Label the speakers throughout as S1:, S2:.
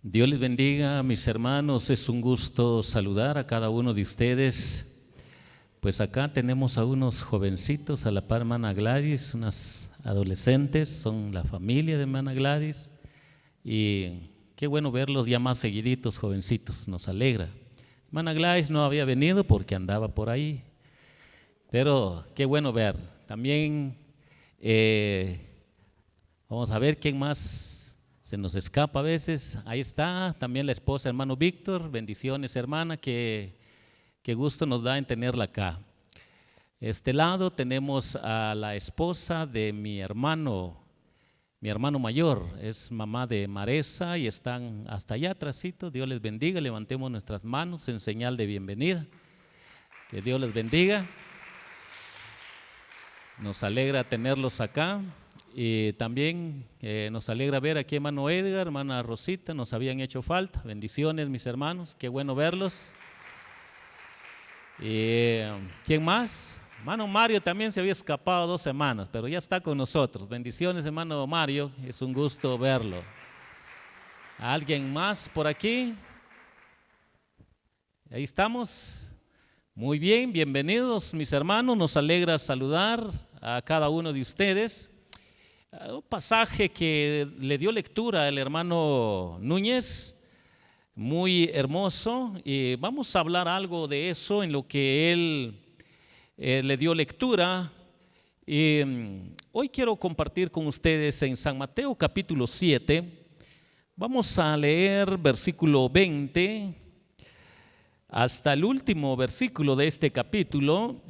S1: Dios les bendiga, mis hermanos. Es un gusto saludar a cada uno de ustedes. Pues acá tenemos a unos jovencitos, a la par hermana Gladys, unas adolescentes, son la familia de hermana Gladys. Y qué bueno verlos ya más seguiditos, jovencitos, nos alegra. Hermana Gladys no había venido porque andaba por ahí, pero qué bueno ver. También vamos a ver quién más se nos escapa a veces. Ahí está también la esposa, hermano Víctor. Bendiciones, hermana, qué gusto nos da en tenerla acá. Este lado tenemos a la esposa de mi hermano mayor, es mamá de Maresa y están hasta allá atrásito. Dios les bendiga, levantemos nuestras manos en señal de bienvenida. Que Dios les bendiga. Nos alegra tenerlos acá. Y también nos alegra ver aquí a hermano Edgar, hermana Rosita, nos habían hecho falta. Bendiciones, mis hermanos, qué bueno verlos. ¿Quién más? Hermano Mario también se había escapado 2 semanas, pero ya está con nosotros. Bendiciones, hermano Mario, es un gusto verlo. ¿Alguien más por aquí? Ahí estamos. Muy bien, bienvenidos, mis hermanos. Nos alegra saludar a cada uno de ustedes. Un pasaje que le dio lectura el hermano Núñez, muy hermoso, y vamos a hablar algo de eso en lo que él le dio lectura. Hoy quiero compartir con ustedes en San Mateo capítulo 7. Vamos a leer versículo 20 hasta el último versículo de este capítulo.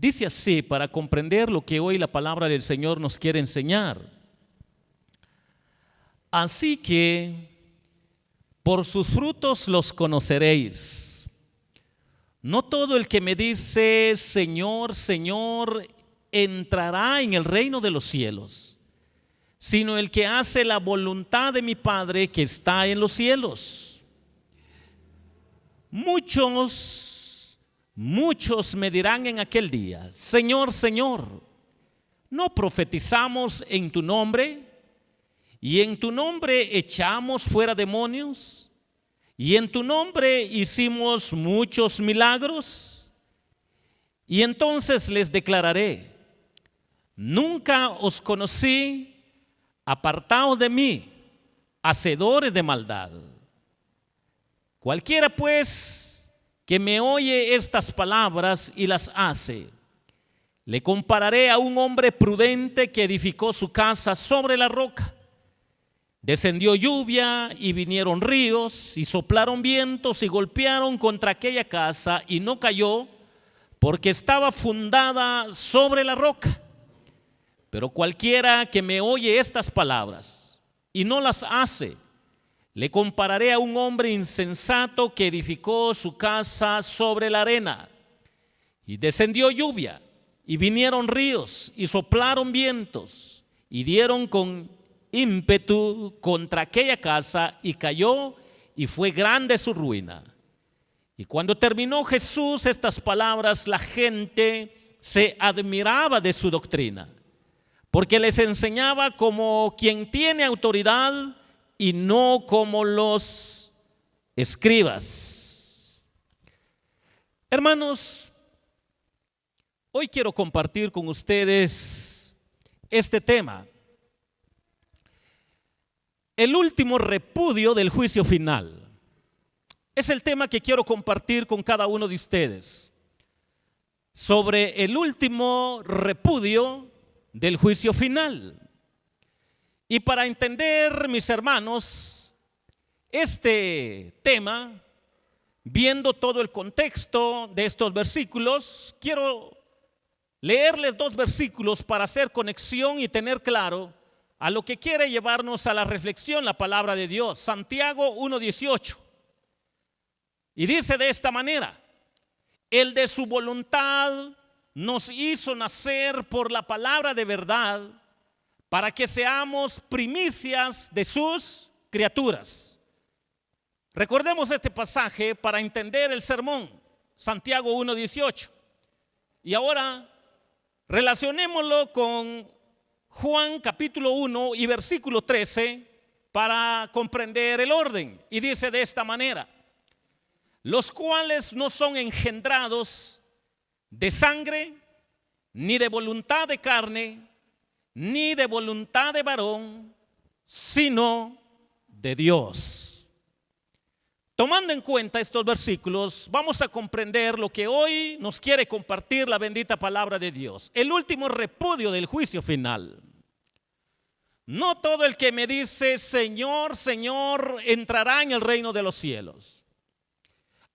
S1: Dice así, para comprender lo que hoy la palabra del Señor nos quiere enseñar. Así que por sus frutos los conoceréis. No todo el que me dice Señor, Señor, entrará en el reino de los cielos, sino el que hace la voluntad de mi Padre que está en los cielos. Muchos me dirán en aquel día, Señor, Señor, ¿no profetizamos en tu nombre? Y en tu nombre echamos fuera demonios, y en tu nombre hicimos muchos milagros. Y entonces les declararé, nunca os conocí, apartaos de mí, hacedores de maldad. Cualquiera pues que me oye estas palabras y las hace, le compararé a un hombre prudente que edificó su casa sobre la roca. Descendió lluvia y vinieron ríos y soplaron vientos y golpearon contra aquella casa y no cayó porque estaba fundada sobre la roca. Pero cualquiera que me oye estas palabras y no las hace, le compararé a un hombre insensato que edificó su casa sobre la arena. Y descendió lluvia, y vinieron ríos, y soplaron vientos, y dieron con ímpetu contra aquella casa, y cayó, y fue grande su ruina. Y cuando terminó Jesús estas palabras, la gente se admiraba de su doctrina, porque les enseñaba como quien tiene autoridad, y no como los escribas. Hermanos, hoy quiero compartir con ustedes este tema: el último repudio del juicio final. Es el tema que quiero compartir con cada uno de ustedes, sobre el último repudio del juicio final. Y para entender, mis hermanos, este tema, viendo todo el contexto de estos versículos, quiero leerles 2 versículos para hacer conexión y tener claro a lo que quiere llevarnos a la reflexión la palabra de Dios. Santiago 1:18. Y dice de esta manera: el de su voluntad nos hizo nacer por la palabra de verdad, para que seamos primicias de sus criaturas. Recordemos este pasaje para entender el sermón, Santiago 1:18. Y ahora relacionémoslo con Juan capítulo 1 y versículo 13, para comprender el orden. Y dice de esta manera: los cuales no son engendrados de sangre, ni de voluntad de carne, ni de voluntad de varón, sino de Dios. Tomando en cuenta estos versículos, vamos a comprender lo que hoy nos quiere compartir la bendita palabra de Dios: el último repudio del juicio final. No todo el que me dice Señor, Señor, entrará en el reino de los cielos.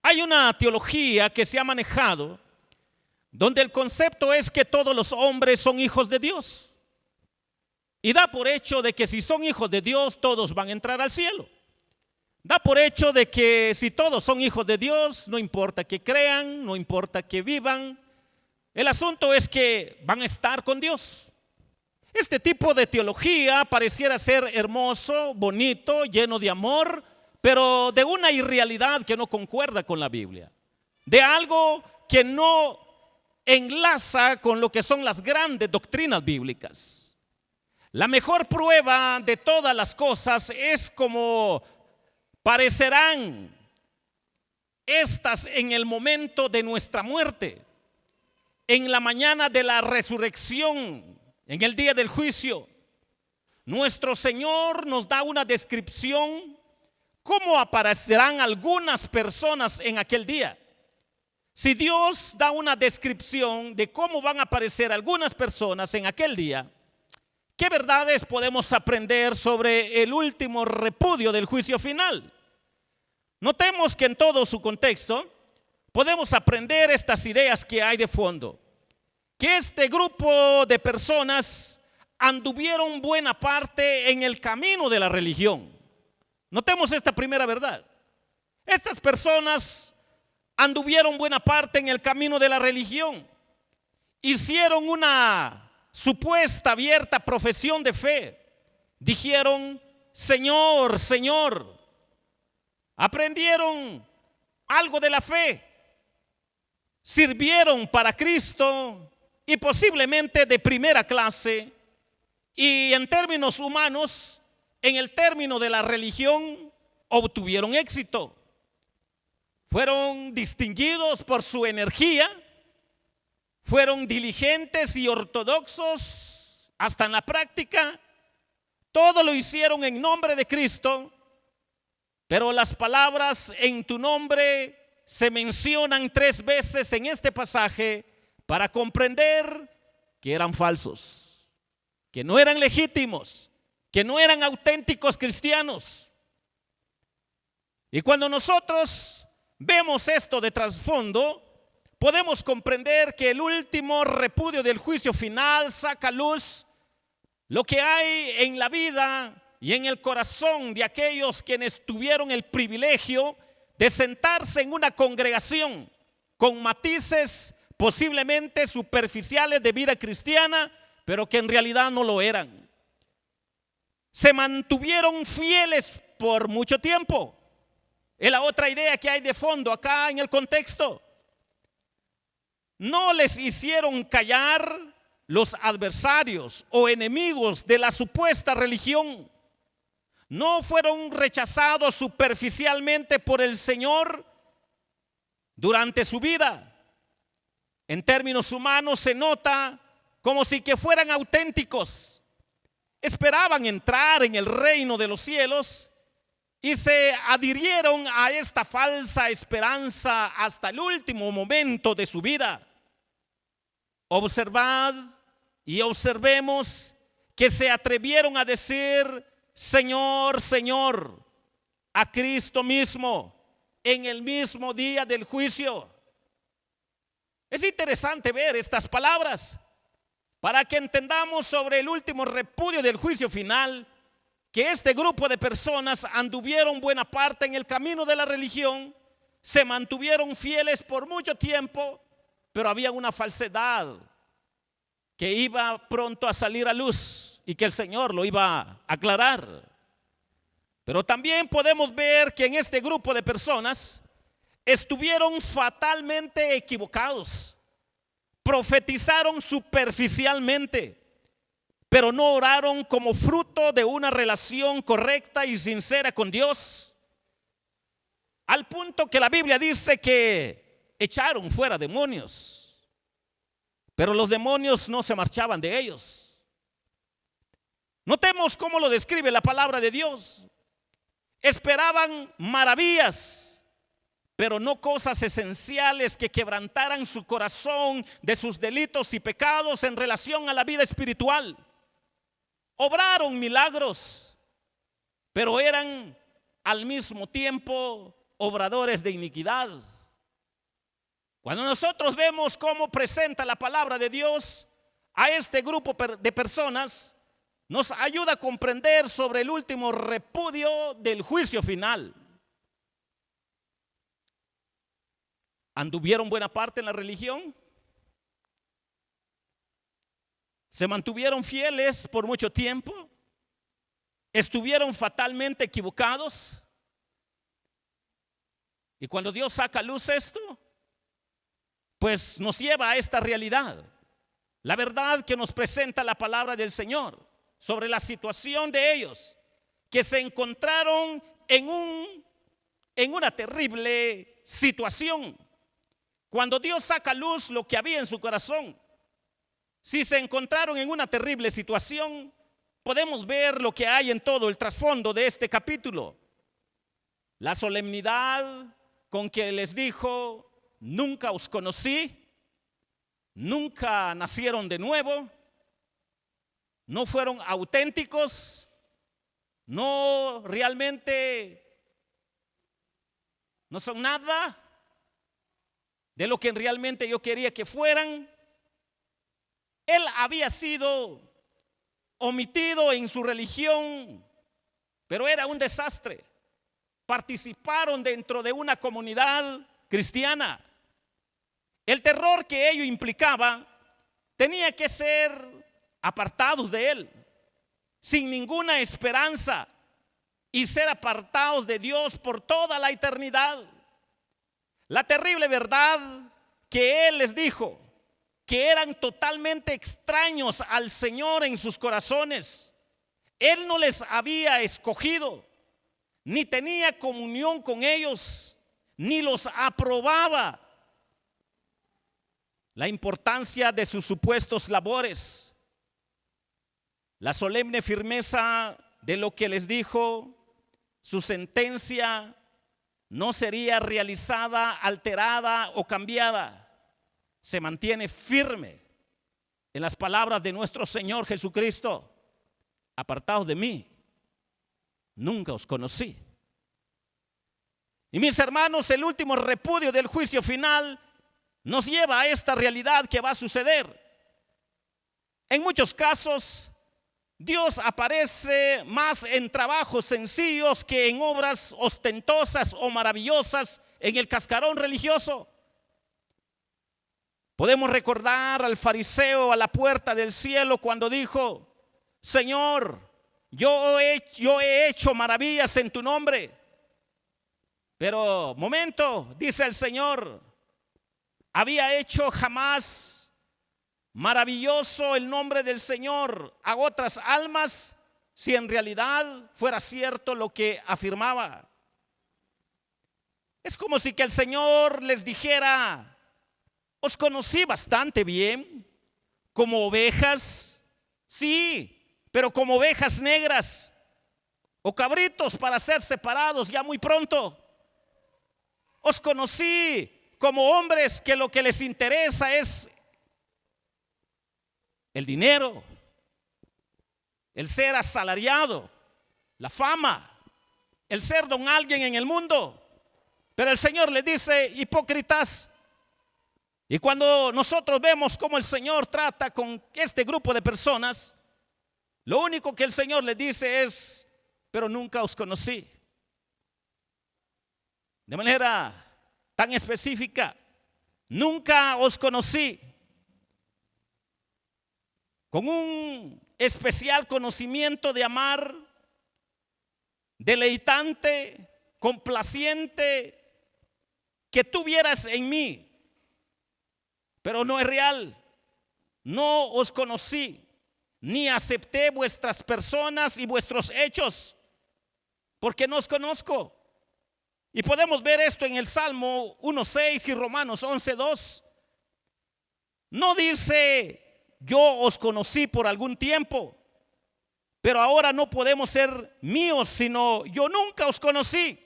S1: Hay una teología que se ha manejado donde el concepto es que todos los hombres son hijos de Dios, y da por hecho de que si son hijos de Dios todos van a entrar al cielo. Da por hecho de que si todos son hijos de Dios, no importa que crean, no importa que vivan, el asunto es que van a estar con Dios. Este tipo de teología pareciera ser hermoso, bonito, lleno de amor, pero de una irrealidad que no concuerda con la Biblia, de algo que no enlaza con lo que son las grandes doctrinas bíblicas. La mejor prueba de todas las cosas es como parecerán estas en el momento de nuestra muerte, en la mañana de la resurrección, en el día del juicio. Nuestro Señor nos da una descripción cómo aparecerán algunas personas en aquel día. Si Dios da una descripción de cómo van a aparecer algunas personas en aquel día, ¿qué verdades podemos aprender sobre el último repudio del juicio final? Notemos que en todo su contexto podemos aprender estas ideas que hay de fondo: que este grupo de personas anduvieron buena parte en el camino de la religión. Notemos esta primera verdad: estas personas anduvieron buena parte en el camino de la religión, hicieron una supuesta abierta profesión de fe, dijeron Señor, Señor, aprendieron algo de la fe, sirvieron para Cristo, y posiblemente de primera clase, y en términos humanos, en el término de la religión, obtuvieron éxito. Fueron distinguidos por su energía, fueron diligentes y ortodoxos hasta en la práctica. Todo lo hicieron en nombre de Cristo, pero las palabras en tu nombre se mencionan 3 veces en este pasaje para comprender que eran falsos, que no eran legítimos, que no eran auténticos cristianos. Y cuando nosotros vemos esto de trasfondo, podemos comprender que el último repudio del juicio final saca a luz lo que hay en la vida y en el corazón de aquellos quienes tuvieron el privilegio de sentarse en una congregación con matices posiblemente superficiales de vida cristiana, pero que en realidad no lo eran. Se mantuvieron fieles por mucho tiempo. Es la otra idea que hay de fondo acá en el contexto. No les hicieron callar los adversarios o enemigos de la supuesta religión. No fueron rechazados superficialmente por el Señor durante su vida. En términos humanos se nota como si que fueran auténticos. Esperaban entrar en el reino de los cielos y se adhirieron a esta falsa esperanza hasta el último momento de su vida. Observad y observemos que se atrevieron a decir Señor, Señor, a Cristo mismo en el mismo día del juicio. Es interesante ver estas palabras para que entendamos sobre el último repudio del juicio final, que este grupo de personas anduvieron buena parte en el camino de la religión, se mantuvieron fieles por mucho tiempo, pero había una falsedad que iba pronto a salir a luz y que el Señor lo iba a aclarar. Pero también podemos ver que en este grupo de personas estuvieron fatalmente equivocados, profetizaron superficialmente, pero no oraron como fruto de una relación correcta y sincera con Dios. Al punto que la Biblia dice que echaron fuera demonios, pero los demonios no se marchaban de ellos. Notemos cómo lo describe la palabra de Dios. Esperaban maravillas, pero no cosas esenciales que quebrantaran su corazón de sus delitos y pecados en relación a la vida espiritual. Obraron milagros, pero eran al mismo tiempo obradores de iniquidad. Cuando nosotros vemos cómo presenta la palabra de Dios a este grupo de personas, nos ayuda a comprender sobre el último repudio del juicio final. ¿Anduvieron buena parte en la religión? ¿Se mantuvieron fieles por mucho tiempo? ¿Estuvieron fatalmente equivocados? Y cuando Dios saca a luz esto, pues nos lleva a esta realidad. La verdad que nos presenta la palabra del Señor sobre la situación de ellos, que se encontraron en una terrible situación. Cuando Dios saca a luz lo que había en su corazón, si se encontraron en una terrible situación, podemos ver lo que hay en todo el trasfondo de este capítulo. La solemnidad con que les dijo: nunca os conocí, nunca nacieron de nuevo, no fueron auténticos, no realmente no son nada de lo que realmente yo quería que fueran. Él había sido omitido en su religión, pero era un desastre. Participaron dentro de una comunidad cristiana. El terror que ello implicaba tenía que ser apartados de él, sin ninguna esperanza, y ser apartados de Dios por toda la eternidad. La terrible verdad que él les dijo, que eran totalmente extraños al Señor en sus corazones. Él no les había escogido, ni tenía comunión con ellos, ni los aprobaba. La importancia de sus supuestos labores, la solemne firmeza de lo que les dijo, su sentencia no sería realizada, alterada o cambiada. Se mantiene firme en las palabras de nuestro Señor Jesucristo: apartados de mí, nunca os conocí. Y mis hermanos, el último repudio del juicio final nos lleva a esta realidad que va a suceder. En muchos casos, Dios aparece más en trabajos sencillos que en obras ostentosas o maravillosas en el cascarón religioso. Podemos recordar al fariseo a la puerta del cielo cuando dijo: Señor, yo he hecho maravillas en tu nombre. Pero, momento, dice el Señor, ¿había hecho jamás maravilloso el nombre del Señor a otras almas si en realidad fuera cierto lo que afirmaba? Es como si que el Señor les dijera: os conocí bastante bien, como ovejas, sí, pero como ovejas negras o cabritos para ser separados ya muy pronto. Os conocí como hombres que lo que les interesa es el dinero, el ser asalariado, la fama, el ser don alguien en el mundo. Pero el Señor les dice: hipócritas. Y cuando nosotros vemos cómo el Señor trata con este grupo de personas, lo único que el Señor les dice es: pero nunca os conocí. De manera tan específica: nunca os conocí. Con un especial conocimiento de amar, deleitante, complaciente, que tú vieras en mí. Pero no es real. No os conocí. ni acepté vuestras personas y vuestros hechos, porque no os conozco. Y podemos ver esto en el Salmo 1:6 y Romanos 11:2. No dice: yo os conocí por algún tiempo, pero ahora no podemos ser míos, sino yo nunca os conocí,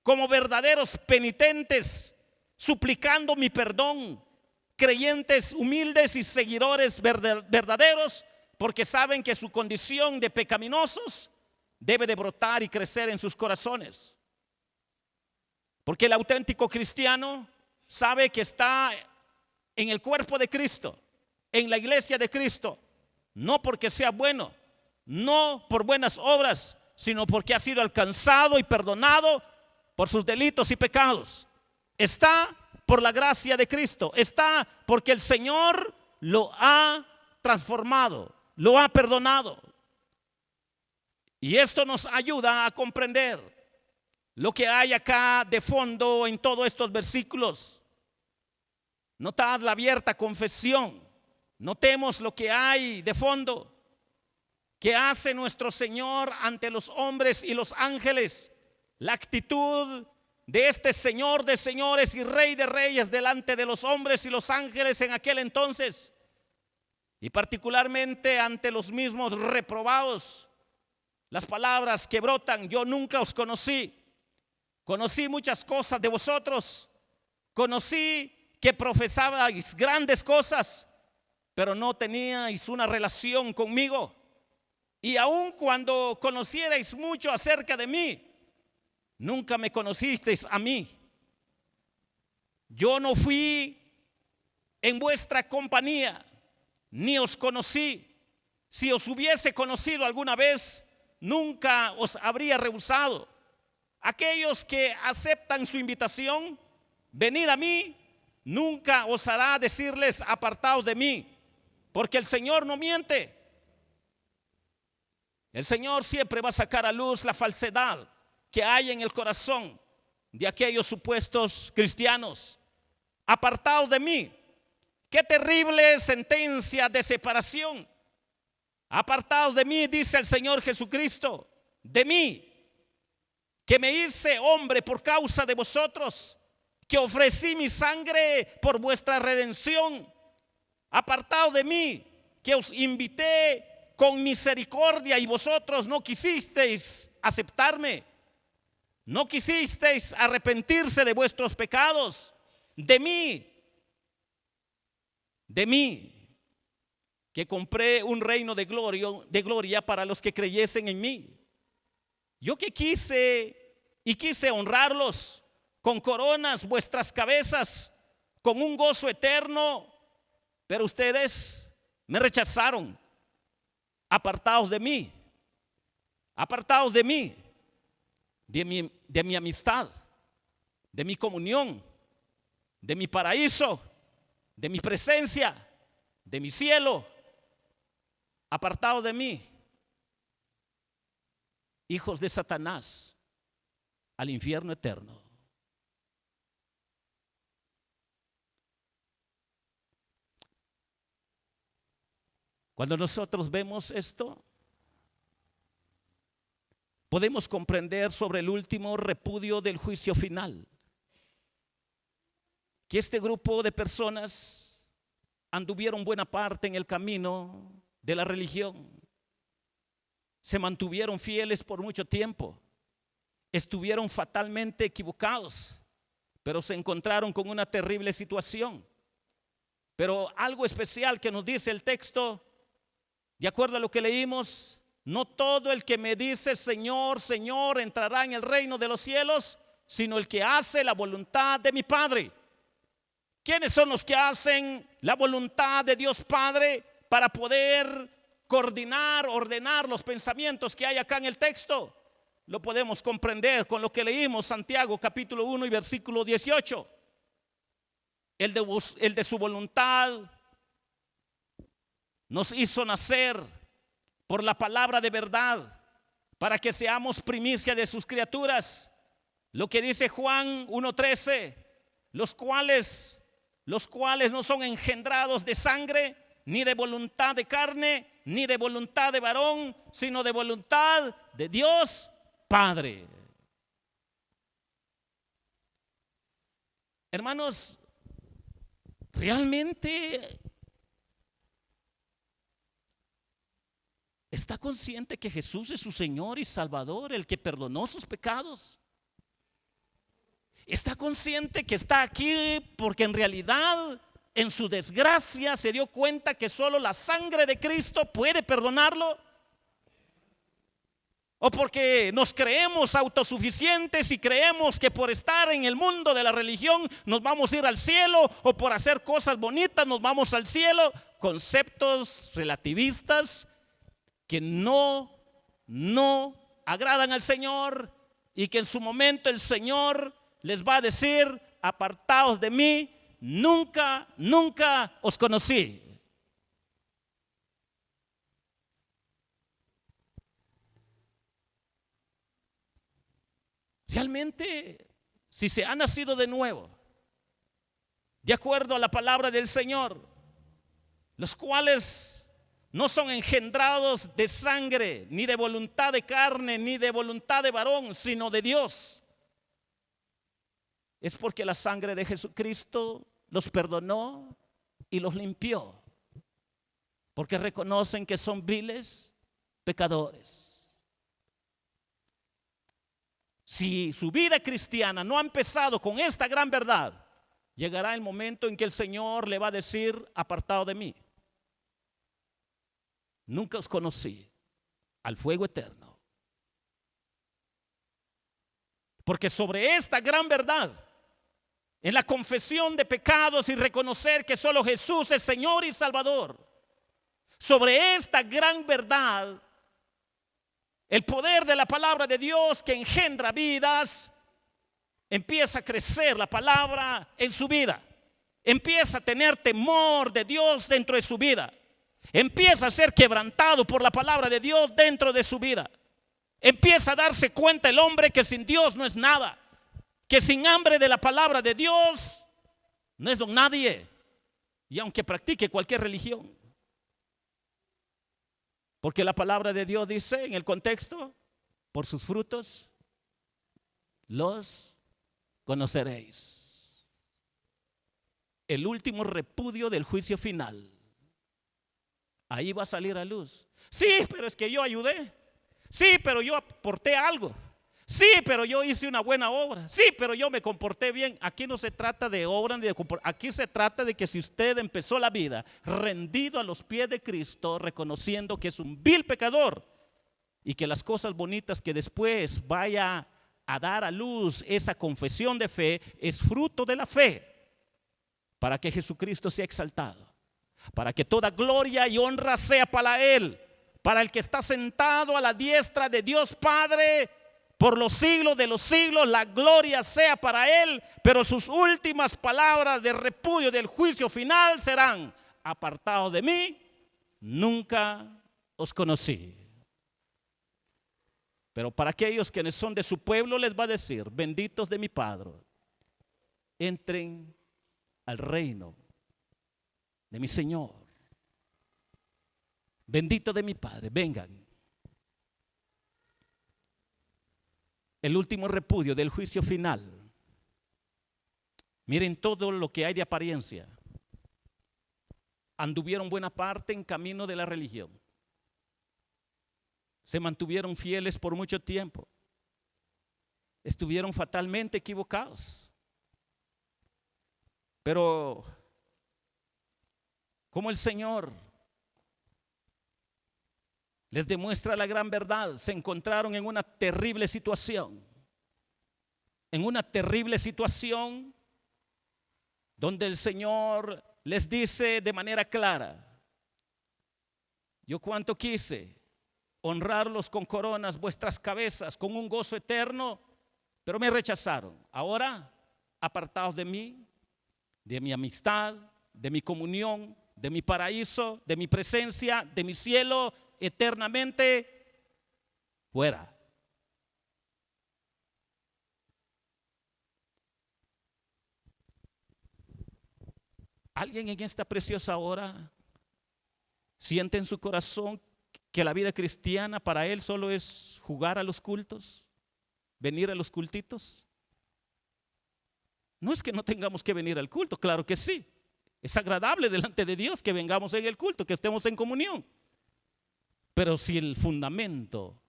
S1: como verdaderos penitentes, suplicando mi perdón, creyentes humildes y seguidores verdaderos, porque saben que su condición de pecaminosos debe de brotar y crecer en sus corazones. Porque el auténtico cristiano sabe que está en el cuerpo de Cristo, en la iglesia de Cristo, no porque sea bueno, no por buenas obras, sino porque ha sido alcanzado y perdonado por sus delitos y pecados. Está por la gracia de Cristo, está porque el Señor lo ha transformado, lo ha perdonado. Y esto nos ayuda a comprender lo que hay acá de fondo en todos estos versículos. Notad la abierta confesión. Notemos lo que hay de fondo. ¿Qué hace nuestro Señor ante los hombres y los ángeles? La actitud de este Señor de señores y Rey de reyes delante de los hombres y los ángeles en aquel entonces, y particularmente ante los mismos reprobados. Las palabras que brotan: yo nunca os conocí. Conocí muchas cosas de vosotros, conocí que profesabais grandes cosas, pero no teníais una relación conmigo. Y aun cuando conocierais mucho acerca de mí, nunca me conocisteis a mí. Yo no fui en vuestra compañía, ni os conocí. Si os hubiese conocido alguna vez, nunca os habría rehusado. Aquellos que aceptan su invitación: venid a mí, nunca os hará decirles: apartaos de mí, porque el Señor no miente. El Señor siempre va a sacar a luz la falsedad que hay en el corazón de aquellos supuestos cristianos. Apartaos de mí. Qué terrible sentencia de separación. Apartaos de mí, dice el Señor Jesucristo, de mí, que me hice hombre por causa de vosotros, que ofrecí mi sangre por vuestra redención. Apartaos de mí, que os invité con misericordia y vosotros no quisisteis aceptarme. No quisisteis arrepentirse de vuestros pecados. De mí, que compré un reino de gloria para los que creyesen en mí. Yo que quise honrarlos con coronas vuestras cabezas, con un gozo eterno, pero ustedes me rechazaron. Apartaos de mí, apartaos de mí, de mi amistad, de mi comunión, de mi paraíso, de mi presencia, de mi cielo. Apartaos de mí, hijos de Satanás, al infierno eterno. Cuando nosotros vemos esto, podemos comprender sobre el último repudio del juicio final, que este grupo de personas anduvieron buena parte en el camino de la religión, se mantuvieron fieles por mucho tiempo, estuvieron fatalmente equivocados, pero se encontraron con una terrible situación. Pero algo especial que nos dice el texto, de acuerdo a lo que leímos: no todo el que me dice Señor, Señor entrará en el reino de los cielos, sino el que hace la voluntad de mi Padre. ¿Quiénes son los que hacen la voluntad de Dios Padre para poder coordinar, ordenar los pensamientos que hay acá en el texto? Lo podemos comprender con lo que leímos, Santiago capítulo 1 y versículo 18. El de su voluntad nos hizo nacer por la palabra de verdad, para que seamos primicia de sus criaturas. Lo que dice Juan 1:13, los cuales no son engendrados de sangre, ni de voluntad de carne, ni de voluntad de varón, sino de voluntad de Dios Padre. Hermanos, realmente ¿está consciente que Jesús es su Señor y Salvador, el que perdonó sus pecados? ¿Está consciente que está aquí porque en realidad en su desgracia se dio cuenta que solo la sangre de Cristo puede perdonarlo? ¿O porque nos creemos autosuficientes y creemos que por estar en el mundo de la religión nos vamos a ir al cielo, o por hacer cosas bonitas nos vamos al cielo? Conceptos relativistas que no agradan al Señor, y que en su momento el Señor les va a decir: apartaos de mí, nunca os conocí. Realmente, si se ha nacido de nuevo, de acuerdo a la palabra del Señor, los cuales no son engendrados de sangre, ni de voluntad de carne, ni de voluntad de varón, sino de Dios, es porque la sangre de Jesucristo los perdonó y los limpió, porque reconocen que son viles pecadores. Si su vida cristiana no ha empezado con esta gran verdad, llegará el momento en que el Señor le va a decir: apartado de mí, nunca os conocí, al fuego eterno. Porque sobre esta gran verdad, en la confesión de pecados y reconocer que solo Jesús es Señor y Salvador, sobre esta gran verdad, el poder de la palabra de Dios que engendra vidas, empieza a crecer la palabra en su vida. Empieza a tener temor de Dios dentro de su vida. Empieza a ser quebrantado por la palabra de Dios dentro de su vida. Empieza a darse cuenta el hombre que sin Dios no es nada, que sin hambre de la palabra de Dios no es don nadie, y aunque practique cualquier religión. Porque la palabra de Dios dice en el contexto: por sus frutos los conoceréis. El último repudio del juicio final, ahí va a salir a luz. Sí, pero es que yo ayudé. Sí, pero yo aporté algo. Sí, pero yo hice una buena obra. Sí, pero yo me comporté bien. Aquí no se trata de obra ni de comportamiento. Aquí se trata de que si usted empezó la vida rendido a los pies de Cristo, reconociendo que es un vil pecador, y que las cosas bonitas que después vaya a dar a luz esa confesión de fe es fruto de la fe, para que Jesucristo sea exaltado, para que toda gloria y honra sea para Él, para el que está sentado a la diestra de Dios Padre por los siglos de los siglos. La gloria sea para Él, pero sus últimas palabras de repudio del juicio final serán: apartados de mí, nunca os conocí. Pero para aquellos quienes son de su pueblo les va a decir: benditos de mi Padre, entren al reino de mi Señor. Bendito de mi Padre, vengan. El último repudio del juicio final. Miren todo lo que hay de apariencia. Anduvieron buena parte en camino de la religión. Se mantuvieron fieles por mucho tiempo. Estuvieron fatalmente equivocados. Pero como el Señor les demuestra la gran verdad, se encontraron en una terrible situación. En una terrible situación donde el Señor les dice de manera clara: yo cuánto quise honrarlos con coronas vuestras cabezas, con un gozo eterno, pero me rechazaron. Ahora, apartados de mí, de mi amistad, de mi comunión, de mi paraíso, de mi presencia, de mi cielo, eternamente fuera. Alguien en esta preciosa hora ¿Siente en su corazón que la vida cristiana para él solo es jugar a los cultos? ¿Venir a los cultitos? No es que no tengamos que venir al culto, claro que sí. Es agradable delante de Dios que vengamos en el culto, que estemos en comunión. Pero si el fundamento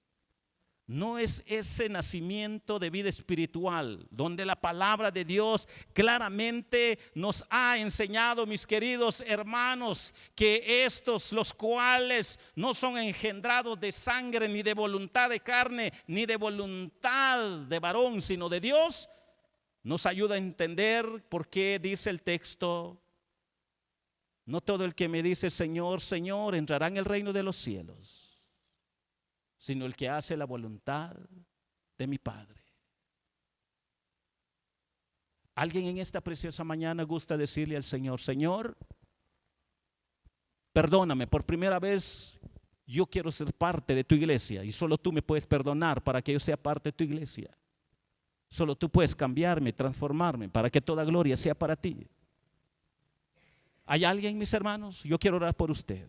S1: no es ese nacimiento de vida espiritual, donde la palabra de Dios claramente nos ha enseñado, mis queridos hermanos, que estos, los cuales no son engendrados de sangre, ni de voluntad de carne, ni de voluntad de varón, sino de Dios, nos ayuda a entender por qué dice el texto: no todo el que me dice Señor, Señor entrará en el reino de los cielos, sino el que hace la voluntad de mi Padre. ¿Alguien en esta preciosa mañana gusta decirle al Señor: Señor, perdóname, por primera vez yo quiero ser parte de tu iglesia y solo tú me puedes perdonar para que yo sea parte de tu iglesia? Solo tú puedes cambiarme, transformarme para que toda gloria sea para ti. ¿Hay alguien, mis hermanos? Yo quiero orar por usted.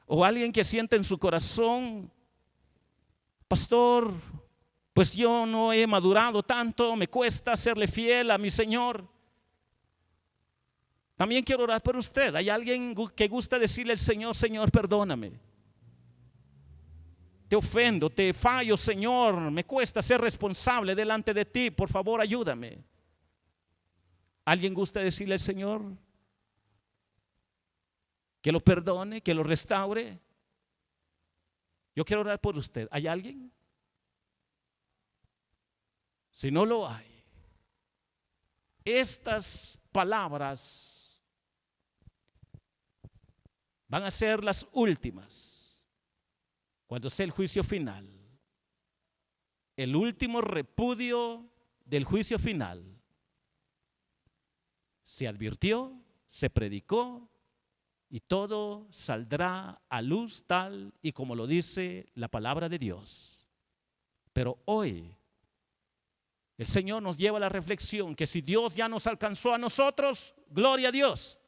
S1: O alguien que siente en su corazón: pastor, pues yo no he madurado tanto, me cuesta serle fiel a mi Señor. También quiero orar por usted. ¿Hay alguien que gusta decirle al Señor: Señor, perdóname? Te ofendo, te fallo, Señor, me cuesta ser responsable delante de ti, por favor ayúdame. ¿Alguien gusta decirle al Señor que lo perdone, que lo restaure? Yo quiero orar por usted. ¿Hay alguien? Si no lo hay, estas palabras van a ser las últimas cuando sea el juicio final. El último repudio del juicio final. Se advirtió, se predicó y todo saldrá a luz tal y como lo dice la palabra de Dios. Pero hoy el Señor nos lleva a la reflexión que si Dios ya nos alcanzó a nosotros, gloria a Dios.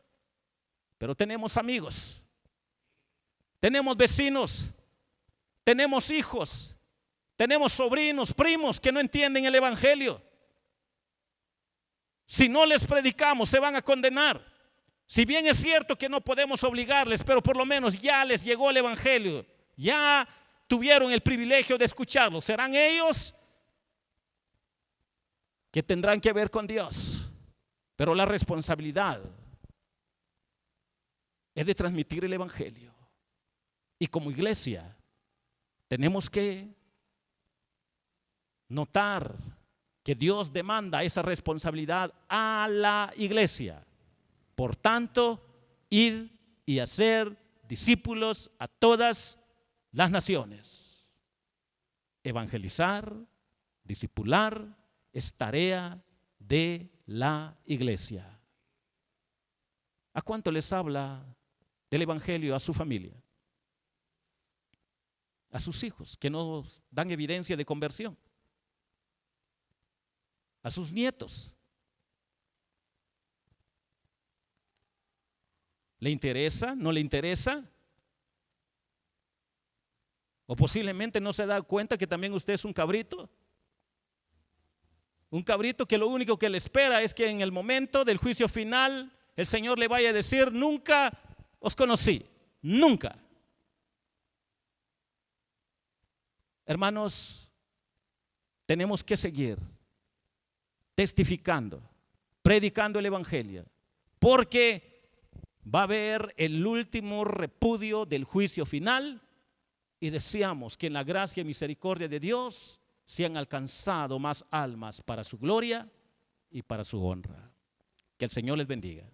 S1: Pero tenemos amigos, tenemos vecinos, tenemos hijos, tenemos sobrinos, primos que no entienden el evangelio. Si no les predicamos, se van a condenar. Si bien es cierto que no podemos obligarles, pero por lo menos ya les llegó el evangelio, ya tuvieron el privilegio de escucharlo. Serán ellos que tendrán que ver con Dios, pero la responsabilidad es de transmitir el evangelio. Y como iglesia tenemos que notar que Dios demanda esa responsabilidad a la iglesia. Por tanto, id y hacer discípulos a todas las naciones. Evangelizar, discipular, es tarea de la iglesia. ¿A cuánto les habla del evangelio a su familia? A sus hijos que no dan evidencia de conversión. A sus nietos. ¿Le interesa? ¿No le interesa? O posiblemente no se da cuenta que también usted es un cabrito. Un cabrito que lo único que le espera es que en el momento del juicio final el Señor le vaya a decir: nunca os conocí, nunca. Hermanos, tenemos que seguir testificando, predicando el evangelio, porque va a haber el último repudio del juicio final y deseamos que en la gracia y misericordia de Dios sean alcanzado más almas para su gloria y para su honra. Que el Señor les bendiga.